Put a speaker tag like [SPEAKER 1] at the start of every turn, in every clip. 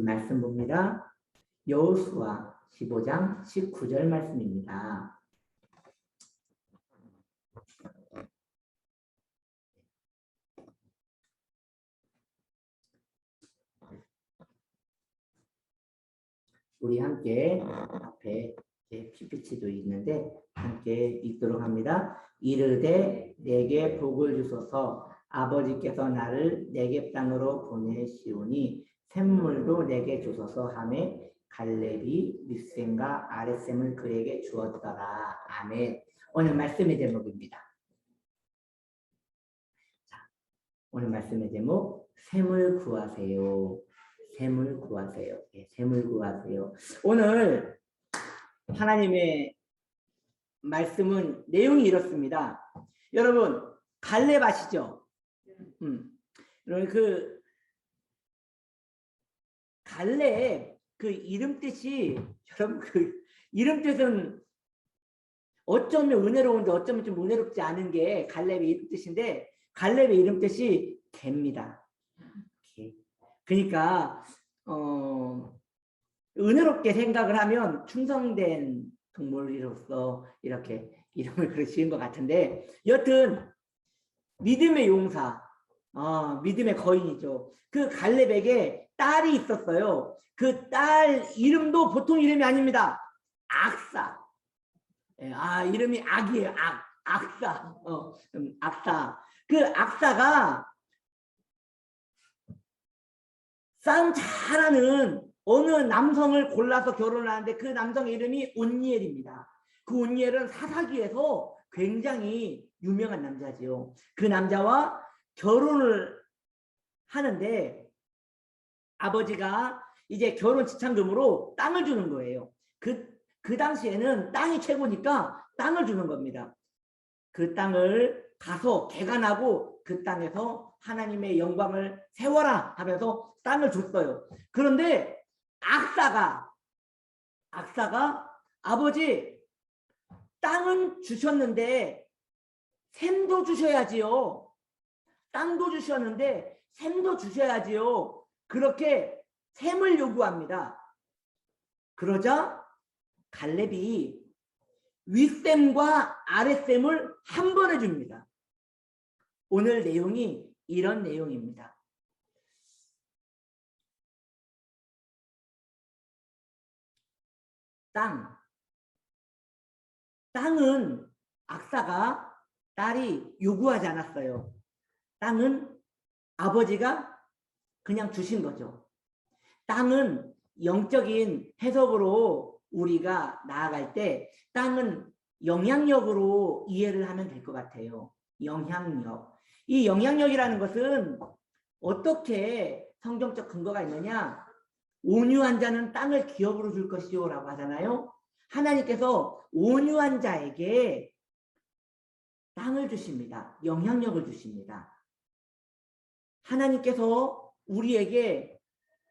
[SPEAKER 1] 우리 말씀 봅니다. 여호수아 15장 19절 말씀입니다. 우리 함께 앞에 PPT도 있는데 함께 읽도록 합니다. 이르되 내게 복을 주소서 아버지께서 나를 네겝 땅으로 보내시오니 샘물도 내게 주소서 하매 갈렙이 윗샘과 아랫샘을 그에게 주었더라. 아멘. 오늘 말씀의 제목입니다. 자, 오늘 말씀의 제목 샘을 구하세요. 샘을 구하세요. 네, 샘을 구하세요. 오늘 하나님의 말씀은 내용이 이렇습니다. 여러분 갈렙 아시죠? 여러분 그 갈렙 그 이름 뜻이 여러분 그 이름 뜻은 어쩌면 은혜로운데 어쩌면 좀 은혜롭지 않은 게 갈렙의 이름 뜻인데 갈렙의 이름 뜻이 개입니다. 그러니까 은혜롭게 생각을 하면 충성된 동물이로서 이렇게 이름을 그렇게 지은 것 같은데 여튼 믿음의 용사, 믿음의 거인이죠. 그 갈렙에게 딸이 있었어요. 그 딸 이름도 보통 이름이 아닙니다. 악사. 이름이 악이에요. 악사. 악사. 그 악사가 싸움 잘하는 어느 남성을 골라서 결혼하는데 그 남성의 이름이 온니엘입니다. 그 온니엘은 사사기에서 굉장히 유명한 남자지요. 그 남자와 결혼을 하는데 아버지가 이제 결혼 지참금으로 땅을 주는 거예요. 그 당시에는 땅이 최고니까 땅을 주는 겁니다. 그 땅을 가서 개간하고 그 땅에서 하나님의 영광을 세워라 하면서 땅을 줬어요. 그런데 악사가 아버지 땅은 주셨는데 샘도 주셔야지요. 땅도 주셨는데 샘도 주셔야지요. 그렇게 샘을 요구합니다. 그러자 갈렙이 윗샘과 아랫샘을 한 번에 줍니다. 오늘 내용이 이런 내용입니다. 땅은 악사가 딸이 요구하지 않았어요. 땅은 아버지가 그냥 주신 거죠. 땅은 영적인 해석으로 우리가 나아갈 때 땅은 영향력으로 이해를 하면 될 것 같아요. 영향력. 이 영향력이라는 것은 어떻게 성경적 근거가 있느냐? 온유한 자는 땅을 기업으로 줄 것이요 라고 하잖아요. 하나님께서 온유한 자에게 땅을 주십니다. 영향력을 주십니다. 하나님께서 우리에게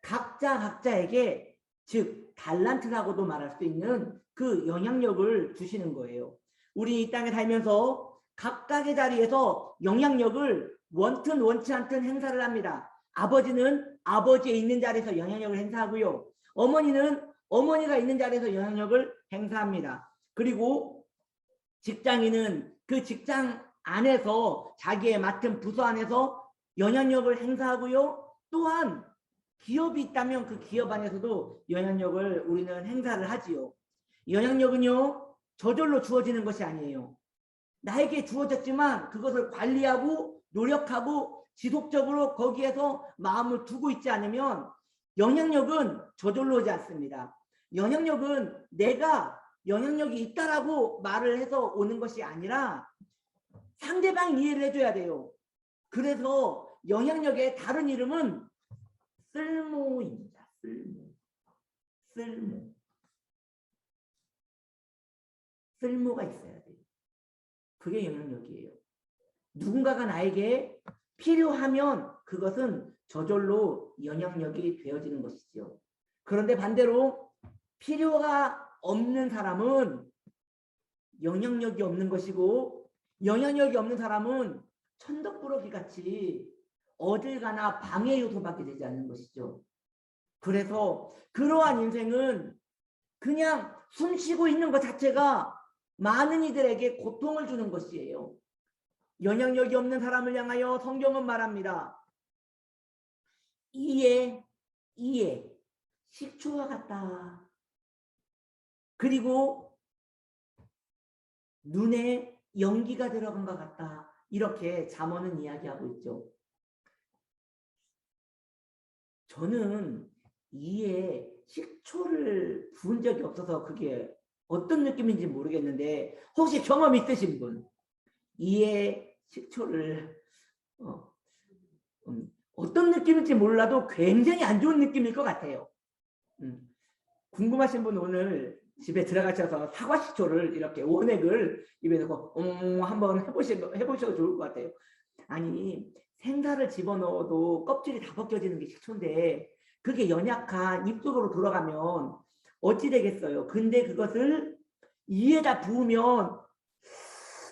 [SPEAKER 1] 각자에게 즉 달란트라고도 말할 수 있는 그 영향력을 주시는 거예요. 우리 이 땅에 살면서 각각의 자리에서 영향력을 원튼 원치 않든 행사를 합니다. 아버지는 아버지의 있는 자리에서 영향력을 행사하고요. 어머니는 어머니가 있는 자리에서 영향력을 행사합니다. 그리고 직장인은 그 직장 안에서 자기의 맡은 부서 안에서 영향력을 행사하고요. 또한 기업이 있다면 그 기업 안에서도 영향력을 우리는 행사를 하지요. 영향력은요 저절로 주어지는 것이 아니에요. 나에게 주어졌지만 그것을 관리하고 노력하고 지속적으로 거기에서 마음을 두고 있지 않으면 영향력은 저절로 오지 않습니다. 영향력은 내가 영향력이 있다라고 말을 해서 오는 것이 아니라 상대방이 이해를 해줘야 돼요. 그래서 영향력의 다른 이름은 쓸모입니다. 쓸모가 있어야 돼요. 그게 영향력이에요. 누군가가 나에게 필요하면 그것은 저절로 영향력이 되어지는 것이죠. 그런데 반대로 필요가 없는 사람은 영향력이 없는 것이고 영향력이 없는 사람은 천덕꾸러기 같이 어딜 가나 방해 요소밖에 되지 않는 것이죠. 그래서 그러한 인생은 그냥 숨 쉬고 있는 것 자체가 많은 이들에게 고통을 주는 것이에요. 영향력이 없는 사람을 향하여 성경은 말합니다. 이에 식초와 같다. 그리고 눈에 연기가 들어간 것 같다. 이렇게 잠언은 이야기하고 있죠. 저는 이에 식초를 부은 적이 없어서 그게 어떤 느낌인지 모르겠는데 혹시 경험 있으신 분? 이에 식초를 어떤 느낌일지 몰라도 굉장히 안 좋은 느낌일 것 같아요. 궁금하신 분 오늘 집에 들어가셔서 사과식초를 이렇게 원액을 입에 넣고 한번 해보셔도 좋을 것 같아요. 아니 생사를 집어넣어도 껍질이 다 벗겨지는 게 식초인데 그게 연약한 입속으로 들어가면 어찌 되겠어요. 근데 그것을 이에다 부으면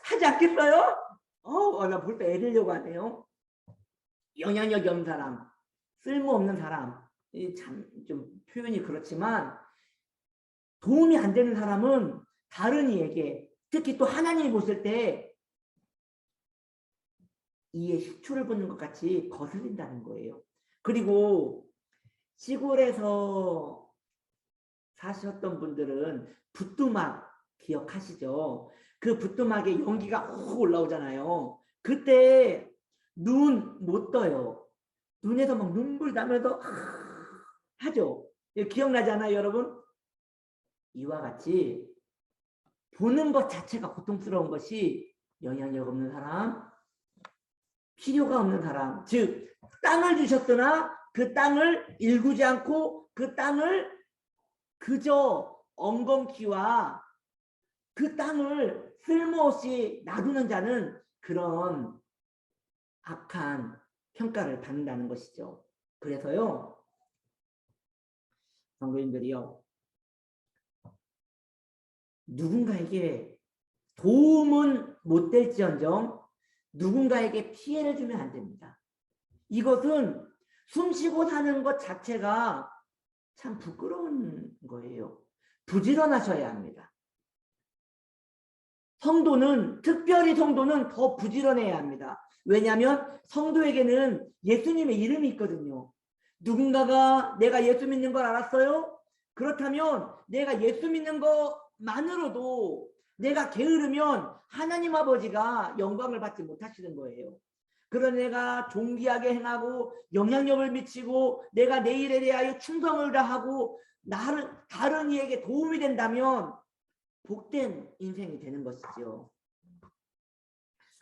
[SPEAKER 1] 하지 않겠어요? 나 벌써 애들려고 하네요. 영향력이 없는 사람, 쓸모없는 사람, 참 좀 표현이 그렇지만 도움이 안 되는 사람은 다른 이에게 특히 또 하나님이 보실 때 이에 식초를 붓는 것 같이 거슬린다는 거예요. 그리고 시골에서 사셨던 분들은 부뚜막 기억하시죠? 그 부뚜막에 연기가 훅 올라오잖아요. 그때 눈 못 떠요. 눈에서 막 눈물 나면서 하죠. 기억나지 않아요, 여러분? 이와 같이 보는 것 자체가 고통스러운 것이 영향력 없는 사람, 필요가 없는 사람, 즉 땅을 주셨으나 그 땅을 일구지 않고 그 땅을 그저 엉겅퀴와 그 땅을 쓸모없이 놔두는 자는 그런 악한 평가를 받는다는 것이죠. 그래서요, 성도님들이요, 누군가에게 도움은 못 될지언정 누군가에게 피해를 주면 안 됩니다. 이것은 숨쉬고 사는 것 자체가 참 부끄러운 거예요. 부지런하셔야 합니다. 특별히 성도는 더 부지런해야 합니다. 왜냐하면 성도에게는 예수님의 이름이 있거든요. 누군가가 내가 예수 믿는 걸 알았어요? 그렇다면 내가 예수 믿는 것만으로도 내가 게으르면 하나님 아버지가 영광을 받지 못하시는 거예요. 그런 내가 존귀하게 행하고 영향력을 미치고 내가 내 일에 대하여 충성을 다하고 다른 이에게 도움이 된다면 복된 인생이 되는 것이죠.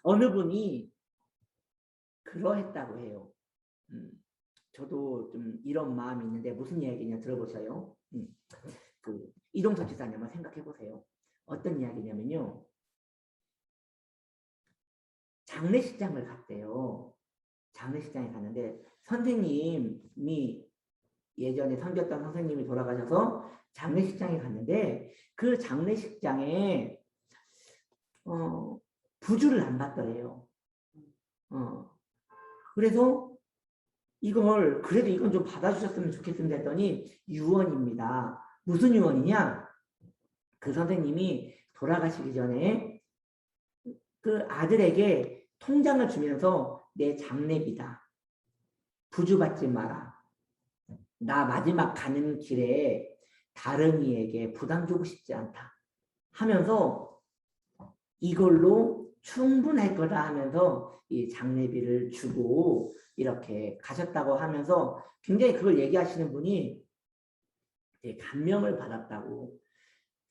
[SPEAKER 1] 어느 분이 그러했다고 해요. 저도 좀 이런 마음이 있는데 무슨 이야기냐 들어보셔요. 이동석 지사님 한번 생각해 보세요. 어떤 이야기냐면요. 장례식장을 갔대요. 장례식장에 갔는데 선생님이 예전에 섬겼던 선생님이 돌아가셔서 장례식장에 갔는데 그 장례식장에 부주를 안 받더래요. 그래서 그래도 이건 좀 받아주셨으면 좋겠습니다 했더니 유언입니다. 무슨 유언이냐? 그 선생님이 돌아가시기 전에 그 아들에게 통장을 주면서 내 장례비다. 부주 받지 마라. 나 마지막 가는 길에 다른 이에게 부담 주고 싶지 않다 하면서 이걸로 충분할 거다 하면서 이 장례비를 주고 이렇게 가셨다고 하면서 굉장히 그걸 얘기하시는 분이 감명을 받았다고.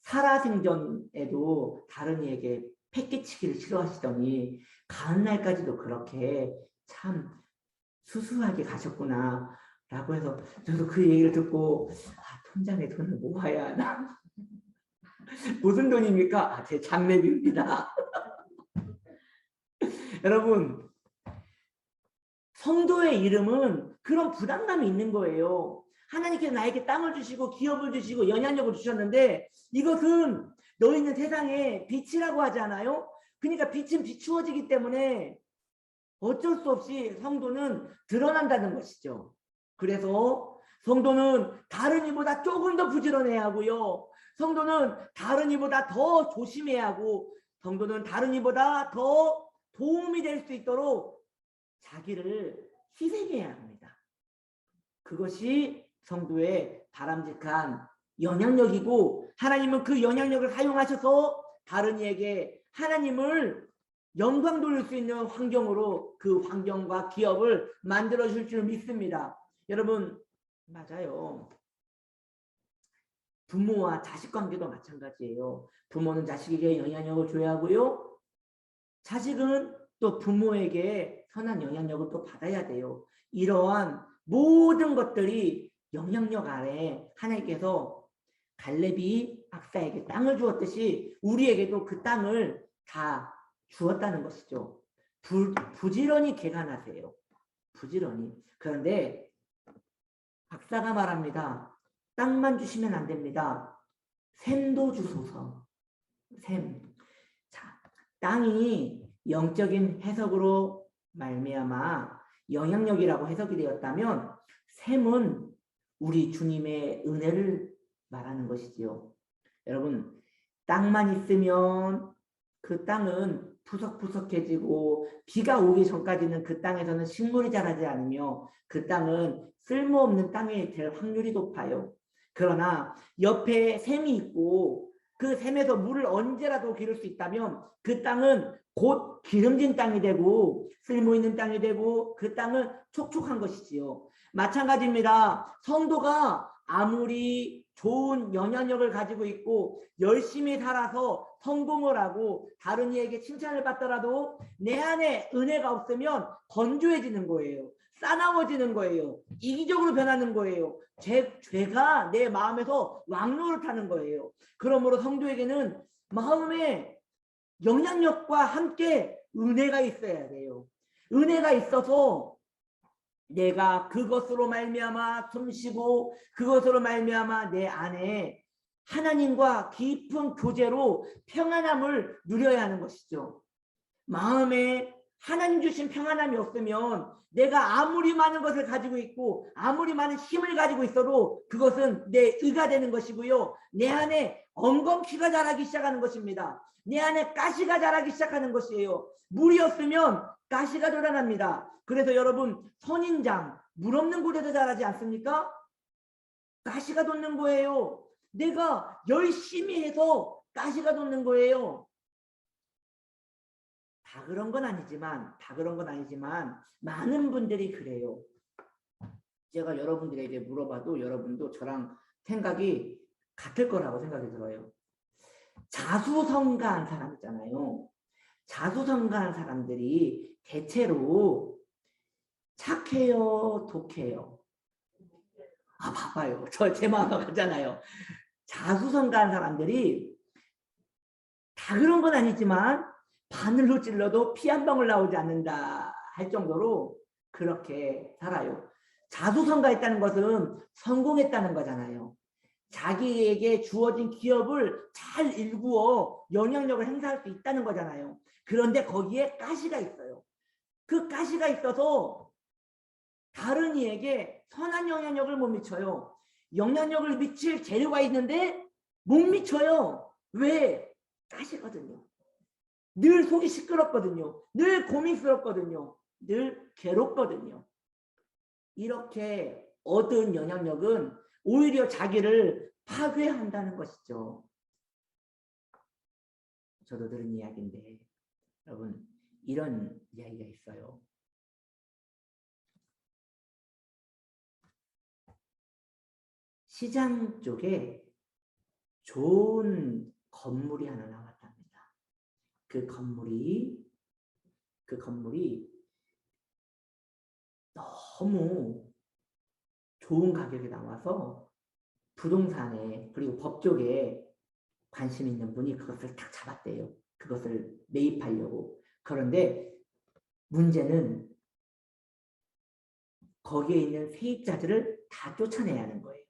[SPEAKER 1] 살아생전에도 다른 이에게 패기치기를 싫어하시더니 가는 날까지도 그렇게 참 수수하게 가셨구나 라고 해서 저도 그 얘기를 듣고 통장에 돈을 모아야 하나. 무슨 돈입니까? 제 장례비입니다. 여러분, 성도의 이름은 그런 부담감이 있는 거예요. 하나님께서 나에게 땅을 주시고 기업을 주시고 영향력을 주셨는데 이것은 너희는 세상에 빛이라고 하지 않아요? 그러니까 빛은 비추어지기 때문에 어쩔 수 없이 성도는 드러난다는 것이죠. 그래서 성도는 다른 이보다 조금 더 부지런해야 하고요. 성도는 다른 이보다 더 조심해야 하고, 성도는 다른 이보다 더 도움이 될 수 있도록 자기를 희생해야 합니다. 그것이 성도의 바람직한 영향력이고, 하나님은 그 영향력을 사용하셔서 다른 이에게 하나님을 영광 돌릴 수 있는 환경으로 그 환경과 기업을 만들어 줄 줄 믿습니다. 여러분, 맞아요. 부모와 자식 관계도 마찬가지예요. 부모는 자식에게 영향력을 줘야 하고요. 자식은 또 부모에게 선한 영향력을 또 받아야 돼요. 이러한 모든 것들이 영향력 아래 하나님께서 갈렙이 악사에게 땅을 주었듯이 우리에게도 그 땅을 다 주었다는 것이죠. 부지런히 개간하세요. 부지런히. 그런데 악사가 말합니다. 땅만 주시면 안 됩니다. 샘도 주소서. 샘. 자, 땅이 영적인 해석으로 말미암아 영향력이라고 해석이 되었다면, 샘은 우리 주님의 은혜를 말하는 것이지요. 여러분, 땅만 있으면 그 땅은 푸석푸석해지고, 비가 오기 전까지는 그 땅에서는 식물이 자라지 않으며 그 땅은 쓸모없는 땅이 될 확률이 높아요. 그러나 옆에 샘이 있고 그 샘에서 물을 언제라도 기를 수 있다면 그 땅은 곧 기름진 땅이 되고 쓸모있는 땅이 되고 그 땅은 촉촉한 것이지요. 마찬가지입니다. 성도가 아무리 좋은 영향력을 가지고 있고 열심히 살아서 성공을 하고 다른 이에게 칭찬을 받더라도 내 안에 은혜가 없으면 건조해지는 거예요. 싸나워지는 거예요. 이기적으로 변하는 거예요. 죄가 내 마음에서 왕노릇하는 거예요. 그러므로 성도에게는 마음에 영향력과 함께 은혜가 있어야 돼요. 은혜가 있어서 내가 그것으로 말미암아 숨쉬고 그것으로 말미암아 내 안에 하나님과 깊은 교제로 평안함을 누려야 하는 것이죠. 마음에 하나님 주신 평안함이 없으면 내가 아무리 많은 것을 가지고 있고 아무리 많은 힘을 가지고 있어도 그것은 내 의가 되는 것이고요. 내 안에 엉겅퀴가 자라기 시작하는 것입니다. 내 안에 가시가 자라기 시작하는 것이에요. 물이 없으면 가시가 돋아납니다. 그래서 여러분, 선인장 물 없는 곳에서 자라지 않습니까? 가시가 돋는 거예요. 내가 열심히 해서 가시가 돋는 거예요. 다 그런 건 아니지만 많은 분들이 그래요. 제가 여러분들에게 물어봐도 여러분도 저랑 생각이 같을 거라고 생각이 들어요. 자수성가한 사람 있잖아요. 자수성가한 사람들이 대체로 착해요, 독해요? 봐봐요. 제 마음과 같잖아요. 자수성가한 사람들이 다 그런 건 아니지만 바늘로 찔러도 피 한 방울 나오지 않는다 할 정도로 그렇게 살아요. 자수성가했다는 것은 성공했다는 거잖아요. 자기에게 주어진 기업을 잘 일구어 영향력을 행사할 수 있다는 거잖아요. 그런데 거기에 가시가 있어요. 그 가시가 있어서 다른 이에게 선한 영향력을 못 미쳐요. 영향력을 미칠 재료가 있는데 못 미쳐요. 왜? 가시거든요. 늘 속이 시끄럽거든요. 늘 고민스럽거든요. 늘 괴롭거든요. 이렇게 얻은 영향력은 오히려 자기를 파괴한다는 것이죠. 저도 들은 이야기인데 여러분, 이런 이야기가 있어요. 시장 쪽에 좋은 건물이 하나 나왔답니다. 그 건물이 너무 좋은 가격에 나와서 부동산에 그리고 법 쪽에 관심 있는 분이 그것을 딱 잡았대요. 그것을 매입하려고. 그런데 문제는 거기에 있는 세입자들을 다 쫓아내야 하는 거예요.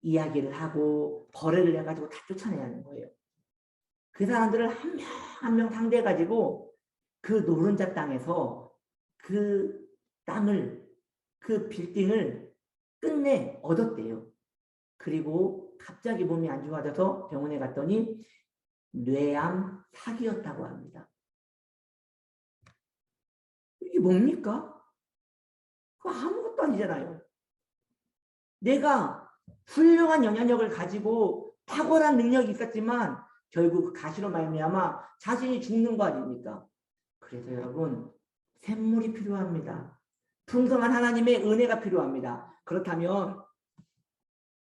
[SPEAKER 1] 이야기를 하고 거래를 해가지고 다 쫓아내야 하는 거예요. 그 사람들을 한 명 한 명 상대해가지고 그 노른자 땅에서 그 땅을, 그 빌딩을 끝내 얻었대요. 그리고 갑자기 몸이 안 좋아져서 병원에 갔더니 뇌암 사기였다고 합니다. 이게 뭡니까? 그거 아무것도 아니잖아요. 내가 훌륭한 영향력을 가지고 탁월한 능력이 있었지만 결국 가시로 말미암아 자신이 죽는 거 아닙니까? 그래서 여러분, 샘물이 필요합니다. 풍성한 하나님의 은혜가 필요합니다. 그렇다면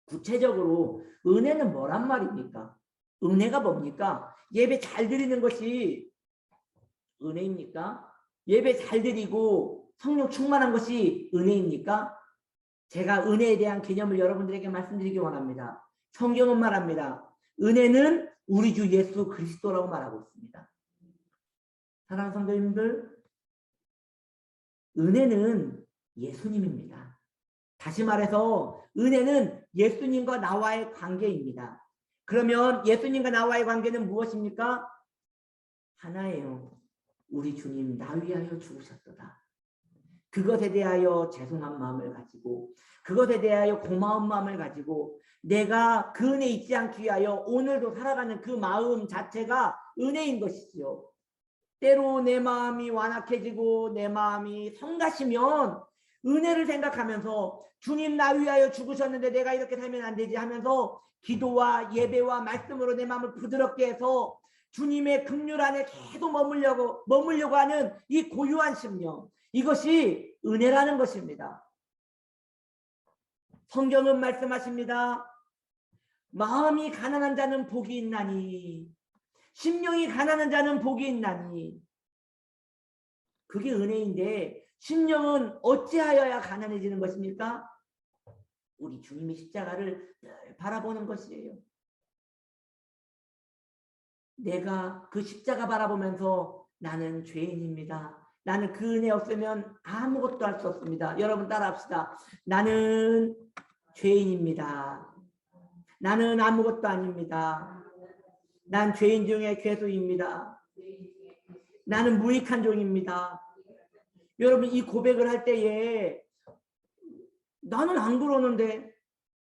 [SPEAKER 1] 구체적으로 은혜는 뭐란 말입니까? 은혜가 뭡니까? 예배 잘 드리는 것이 은혜입니까? 예배 잘 드리고 성령 충만한 것이 은혜입니까? 제가 은혜에 대한 개념을 여러분들에게 말씀드리기 원합니다. 성경은 말합니다. 은혜는 우리 주 예수 그리스도라고 말하고 있습니다. 사랑하는 성도님들, 은혜는 예수님입니다. 다시 말해서 은혜는 예수님과 나와의 관계입니다. 그러면 예수님과 나와의 관계는 무엇입니까? 하나예요. 우리 주님 나 위하여 죽으셨도다. 그것에 대하여 죄송한 마음을 가지고, 그것에 대하여 고마운 마음을 가지고 내가 그 은혜 잊지 않기 위하여 오늘도 살아가는 그 마음 자체가 은혜인 것이지요. 때로 내 마음이 완악해지고 내 마음이 성가시면 은혜를 생각하면서 주님 나 위하여 죽으셨는데 내가 이렇게 살면 안 되지 하면서 기도와 예배와 말씀으로 내 마음을 부드럽게 해서 주님의 긍휼 안에 계속 머물려고 하는 이 고유한 심령, 이것이 은혜라는 것입니다. 성경은 말씀하십니다. 마음이 가난한 자는 복이 있나니, 심령이 가난한 자는 복이 있나니. 그게 은혜인데 심령은 어찌하여야 가난해지는 것입니까? 우리 주님의 십자가를 늘 바라보는 것이에요. 내가 그 십자가 바라보면서 나는 죄인입니다. 나는 그 은혜 없으면 아무것도 할 수 없습니다. 여러분 따라합시다. 나는 죄인입니다. 나는 아무것도 아닙니다. 난 죄인 중에 괴수입니다. 나는 무익한 종입니다. 여러분 이 고백을 할 때에 나는 안 그러는데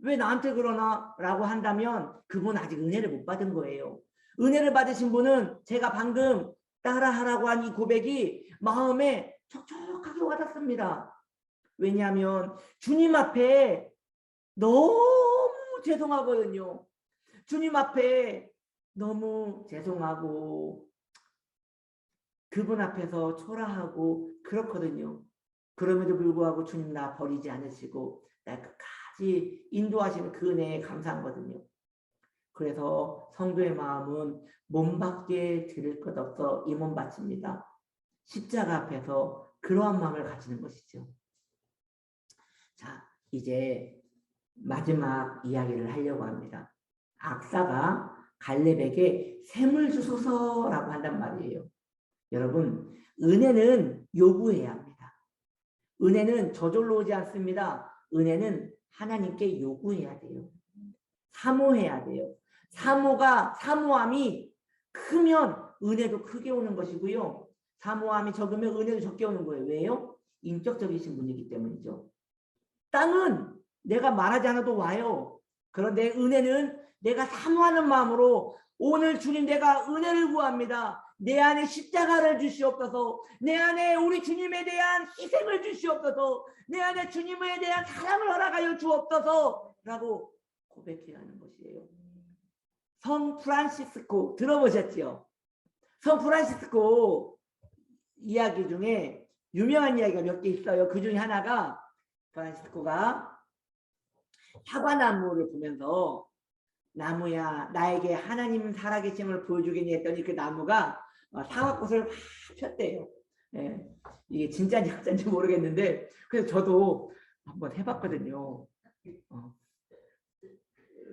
[SPEAKER 1] 왜 나한테 그러나? 라고 한다면 그분 아직 은혜를 못 받은 거예요. 은혜를 받으신 분은 제가 방금 따라하라고 한 이 고백이 마음에 촉촉하게 와닿습니다. 왜냐하면 주님 앞에 너무 죄송하거든요. 주님 앞에 너무 죄송하고 그분 앞에서 초라하고 그렇거든요. 그럼에도 불구하고 주님 나 버리지 않으시고 날 끝까지 인도하시는 그 은혜에 감사하거든요. 그래서 성도의 마음은 몸밖에 드릴 것 없어 이 몸 바칩니다. 십자가 앞에서 그러한 마음을 가지는 것이죠. 자, 이제 마지막 이야기를 하려고 합니다. 악사가 갈렙에게 샘을 주소서라고 한단 말이에요. 여러분, 은혜는 요구해야 합니다. 은혜는 저절로 오지 않습니다. 은혜는 하나님께 요구해야 돼요. 사모해야 돼요. 사모함이 크면 은혜도 크게 오는 것이고요. 사모함이 적으면 은혜도 적게 오는 거예요. 왜요? 인격적이신 분이기 때문이죠. 땅은 내가 말하지 않아도 와요. 그런데 은혜는 내가 사모하는 마음으로 오늘 주님 내가 은혜를 구합니다. 내 안에 십자가를 주시옵소서. 내 안에 우리 주님에 대한 희생을 주시옵소서. 내 안에 주님에 대한 사랑을 허락하여 주옵소서 라고 고백해야 하는 것이에요. 성 프란시스코 들어보셨죠? 성 프란시스코 이야기 중에 유명한 이야기가 몇 개 있어요. 그 중에 하나가 프란시스코가 사과나무를 보면서 나무야 나에게 하나님 살아계심을 보여주겠니 했더니 그 나무가 사과꽃을 확 폈대요. 예, 이게 진짜인지 가짜인지 모르겠는데 그래서 저도 한번 해봤거든요.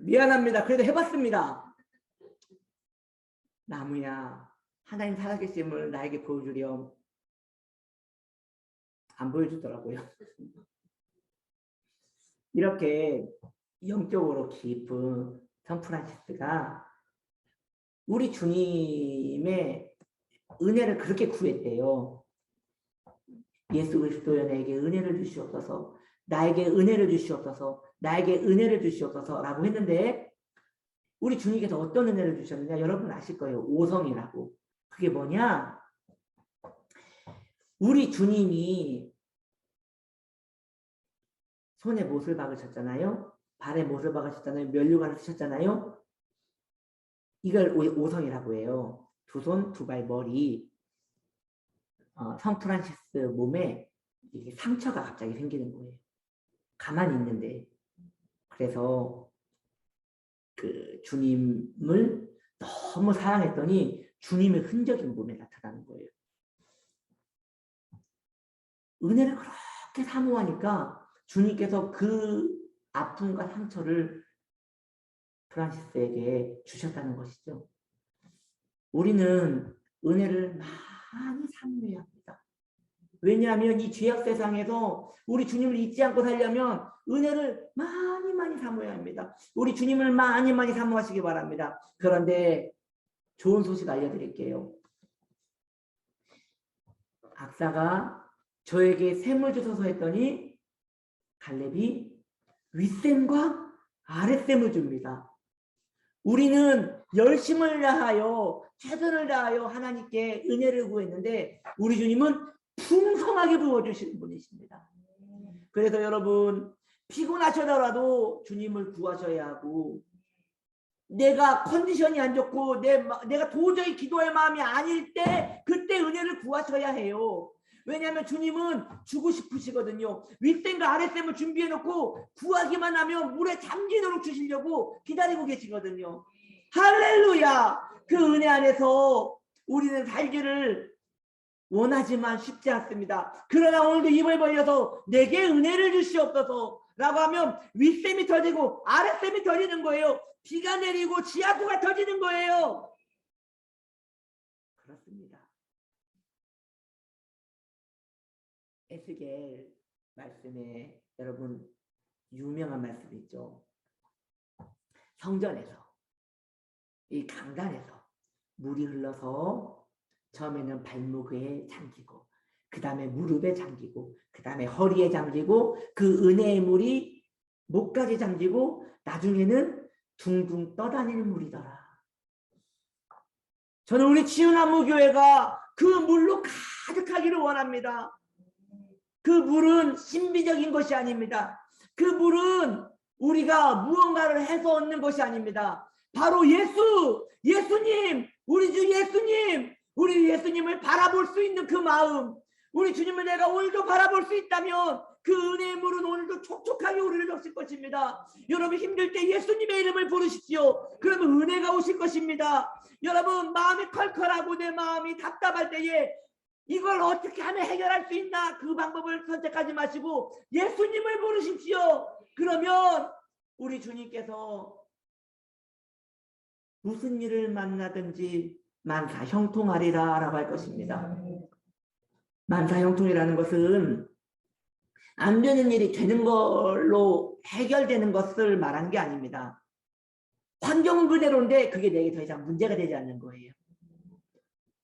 [SPEAKER 1] 미안합니다. 그래도 해봤습니다. 나무야 하나님 살아계심을 나에게 보여주렴. 안 보여주더라고요. 이렇게 영적으로 깊은 성 프란시스가 우리 주님의 은혜를 그렇게 구했대요. 예수 그리스도인에게 은혜를 주시옵소서. 나에게 은혜를 주시옵소서, 나에게 은혜를 주시옵소서라고 했는데 우리 주님께서 어떤 은혜를 주셨느냐 여러분 아실 거예요. 오성이라고. 그게 뭐냐? 우리 주님이 손에 못을 박으셨잖아요. 발에 못을 박으셨잖아요. 면류관을 쓰셨잖아요. 이걸 오성이라고 해요. 두 손, 두 발, 머리. 성 프란시스 몸에 이게 상처가 갑자기 생기는 거예요. 가만히 있는데. 그래서 그 주님을 너무 사랑했더니 주님의 흔적이 몸에 나타나는 거예요. 은혜를 그렇게 사모하니까 주님께서 그 아픔과 상처를 프란시스에게 주셨다는 것이죠. 우리는 은혜를 많이 사모해야 합니다. 왜냐하면 이 죄악 세상에서 우리 주님을 잊지 않고 살려면 은혜를 많이 사모해야 합니다. 우리 주님을 많이 사모하시기 바랍니다. 그런데 좋은 소식 알려드릴게요. 악사가 저에게 샘을 주소서 했더니 갈렙이 윗샘과 아랫샘을 줍니다. 우리는 열심을 다하여 최선을 다하여 하나님께 은혜를 구했는데 우리 주님은 풍성하게 부어주시는 분이십니다. 그래서 여러분 피곤하셔더라도 주님을 구하셔야 하고 내가 컨디션이 안 좋고 내가 도저히 기도할 마음이 아닐 때 그때 은혜를 구하셔야 해요. 왜냐하면 주님은 주고 싶으시거든요. 윗샘과 아랫샘을 준비해놓고 구하기만 하면 물에 잠기도록 주시려고 기다리고 계시거든요. 할렐루야. 그 은혜 안에서 우리는 살기를 원하지만 쉽지 않습니다. 그러나 오늘도 입을 벌려서 내게 은혜를 주시옵소서 라고 하면 윗샘이 터지고 아랫샘이 터지는 거예요. 비가 내리고 지하수가 터지는 거예요. 그렇습니다. 에스겔 말씀에 여러분 유명한 말씀이 있죠. 성전에서 이 강단에서 물이 흘러서 처음에는 발목에 잠기고 그 다음에 무릎에 잠기고 그 다음에 허리에 잠기고 그 은혜의 물이 목까지 잠기고 나중에는 둥둥 떠다니는 물이더라. 저는 우리 치유나무 교회가 그 물로 가득하기를 원합니다. 그 물은 신비적인 것이 아닙니다. 그 물은 우리가 무언가를 해서 얻는 것이 아닙니다. 바로 예수님, 우리 주 예수님, 우리 예수님을 바라볼 수 있는 그 마음, 우리 주님을 내가 오늘도 바라볼 수 있다면 그 은혜의 물은 오늘도 촉촉하게 우리를 적실 것입니다. 여러분 힘들 때 예수님의 이름을 부르십시오. 그러면 은혜가 오실 것입니다. 여러분 마음이 컬컬하고 내 마음이 답답할 때에 이걸 어떻게 하면 해결할 수 있나 그 방법을 선택하지 마시고 예수님을 부르십시오. 그러면 우리 주님께서 무슨 일을 만나든지 만사형통하리라 라고 할 것입니다. 만사형통이라는 것은 안 되는 일이 되는 걸로 해결되는 것을 말한 게 아닙니다. 환경은 그대로인데 그게 내게 더 이상 문제가 되지 않는 거예요.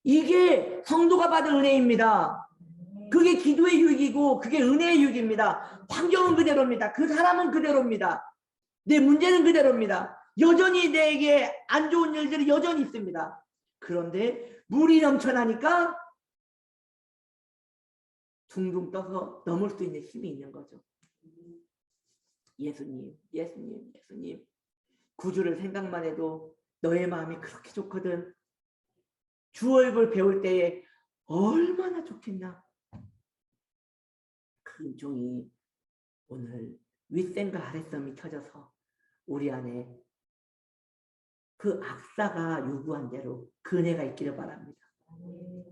[SPEAKER 1] 이게 성도가 받은 은혜입니다. 그게 기도의 유익이고 그게 은혜의 유익입니다. 환경은 그대로입니다. 그 사람은 그대로입니다. 내 문제는 그대로입니다. 여전히 내게 안 좋은 일들이 여전히 있습니다. 그런데 물이 넘쳐나니까 둥둥 떠서 넘을 수 있는 힘이 있는 거죠. 예수님, 예수님, 예수님. 구주를 생각만 해도 너의 마음이 그렇게 좋거든. 주 얼굴 배울 때에 얼마나 좋겠나. 그 은총이 오늘 윗샘과 아랫샘이 켜져서 우리 안에 그 악사가 요구한 대로 그 은혜가 있기를 바랍니다.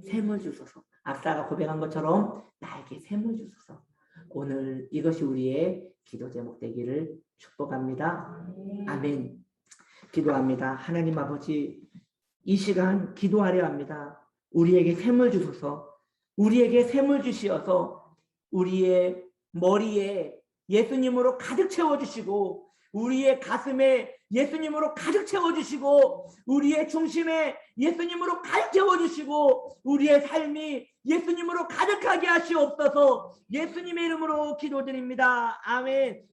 [SPEAKER 1] 샘을 주소서. 악사가 고백한 것처럼 나에게 샘을 주소서. 오늘 이것이 우리의 기도 제목 되기를 축복합니다. 아멘. 기도합니다. 하나님 아버지, 이 시간 기도하려 합니다. 우리에게 샘을 주소서. 우리에게 샘을 주시어서 우리의 머리에 예수님으로 가득 채워주시고 우리의 가슴에 예수님으로 가득 채워주시고 우리의 중심에 예수님으로 가득 채워주시고 우리의 삶이 예수님으로 가득하게 하시옵소서. 예수님의 이름으로 기도드립니다. 아멘.